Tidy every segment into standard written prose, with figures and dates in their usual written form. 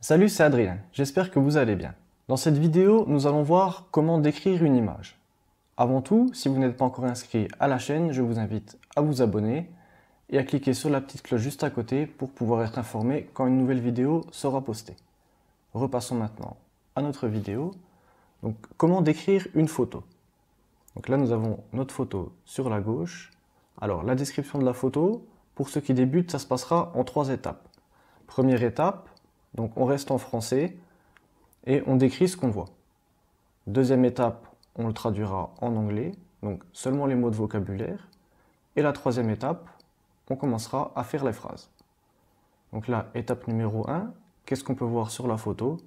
Salut, c'est Adrien, j'espère que vous allez bien. Dans cette vidéo, nous allons voir comment décrire une image. Avant tout, si vous n'êtes pas encore inscrit à la chaîne, je vous invite à vous abonner et à cliquer sur la petite cloche juste à côté pour pouvoir être informé quand une nouvelle vidéo sera postée. Repassons maintenant à notre vidéo. Donc, comment décrire une photo? Donc là, nous avons notre photo sur la gauche. Alors, la description de la photo, pour ceux qui débutent, ça se passera en 3 étapes. Première étape, donc on reste en français et on décrit ce qu'on voit. Deuxième étape, on le traduira en anglais, donc seulement les mots de vocabulaire. Et la troisième étape, on commencera à faire les phrases. Donc là, étape numéro 1, qu'est-ce qu'on peut voir sur la photo?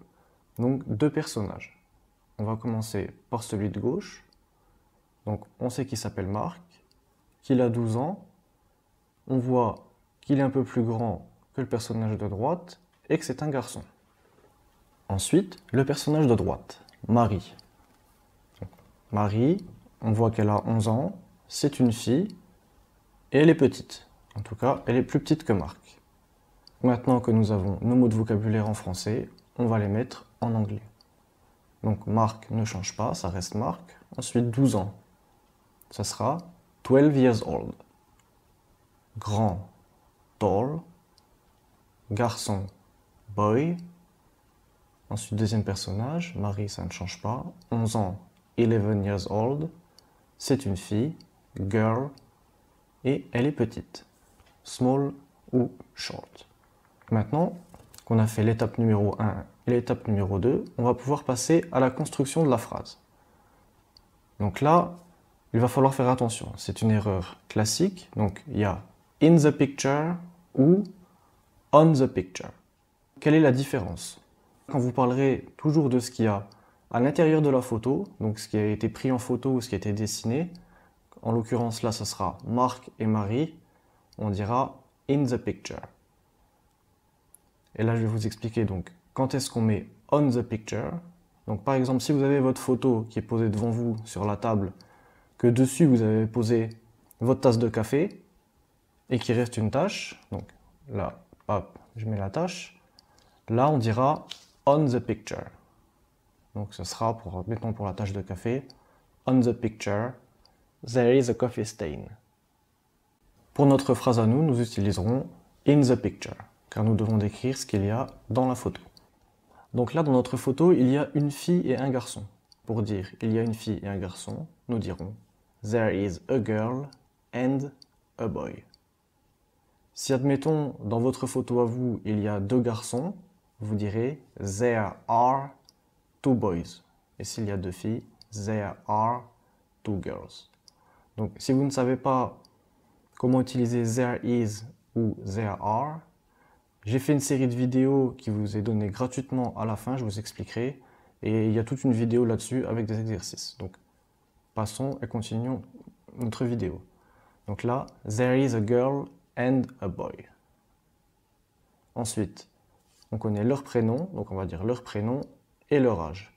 Donc 2 personnages. On va commencer par celui de gauche. Donc on sait qu'il s'appelle Marc, qu'il a 12 ans. On voit qu'il est un peu plus grand que le personnage de droite et que c'est un garçon. Ensuite, le personnage de droite, Marie. Marie, on voit qu'elle a 11 ans, c'est une fille et elle est petite. En tout cas, elle est plus petite que Marc. Maintenant que nous avons nos mots de vocabulaire en français, on va les mettre en anglais. Donc Marc ne change pas, ça reste Marc. Ensuite, 12 ans, ça sera 12 years old. Grand, tall. Garçon, boy. Ensuite, deuxième personnage, Marie, ça ne change pas. 11 ans, 11 years old. C'est une fille, girl. Et elle est petite, small ou short. Maintenant qu'on a fait l'étape numéro 1 et l'étape numéro 2, on va pouvoir passer à la construction de la phrase. Donc là, il va falloir faire attention. C'est une erreur classique. Donc il y a in the picture ou on the picture. Quelle est la différence? Quand vous parlerez toujours de ce qu'il y a à l'intérieur de la photo, donc ce qui a été pris en photo ou ce qui a été dessiné, en l'occurrence là, ce sera Marc et Marie, on dira in the picture. Et là, je vais vous expliquer donc quand est-ce qu'on met on the picture. Donc par exemple, si vous avez votre photo qui est posée devant vous sur la table, que dessus vous avez posé votre tasse de café et qu'il reste une tache, donc là, hop, je mets la tâche. Là, on dira on the picture. Donc, ce sera, mettons pour la tâche de café, on the picture, there is a coffee stain. Pour notre phrase à nous, nous utiliserons in the picture, car nous devons décrire ce qu'il y a dans la photo. Donc là, dans notre photo, il y a une fille et un garçon. Pour dire il y a une fille et un garçon, nous dirons there is a girl and a boy. Si, admettons, dans votre photo à vous, il y a 2 garçons, vous direz « There are 2 boys ». Et s'il y a 2 filles, « There are 2 girls ». Donc, si vous ne savez pas comment utiliser « there is » ou « there are », j'ai fait une série de vidéos qui vous est donnée gratuitement à la fin, je vous expliquerai. Et il y a toute une vidéo là-dessus avec des exercices. Donc, passons et continuons notre vidéo. Donc là, « There is a girl » and a boy. Ensuite, on connaît leur prénom, donc on va dire leur prénom et leur âge.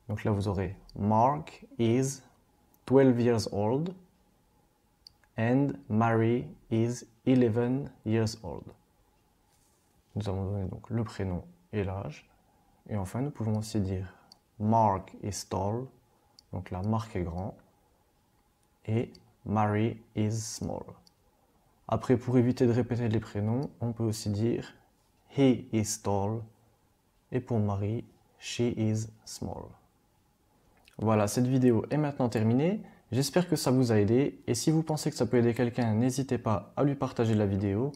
Donc là, vous aurez Mark is 12 years old and Mary is 11 years old. Nous avons donné donc le prénom et l'âge. Et enfin, nous pouvons aussi dire Mark is tall, donc là, Mark est grand, et Mary is small. Après, pour éviter de répéter les prénoms, on peut aussi dire he is tall et pour Marie, she is small. Voilà, cette vidéo est maintenant terminée. J'espère que ça vous a aidé et si vous pensez que ça peut aider quelqu'un, n'hésitez pas à lui partager la vidéo.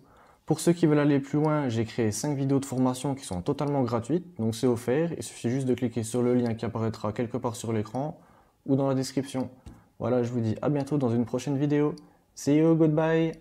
Pour ceux qui veulent aller plus loin, j'ai créé 5 vidéos de formation qui sont totalement gratuites, donc c'est offert. Il suffit juste de cliquer sur le lien qui apparaîtra quelque part sur l'écran ou dans la description. Voilà, je vous dis à bientôt dans une prochaine vidéo. See you, goodbye!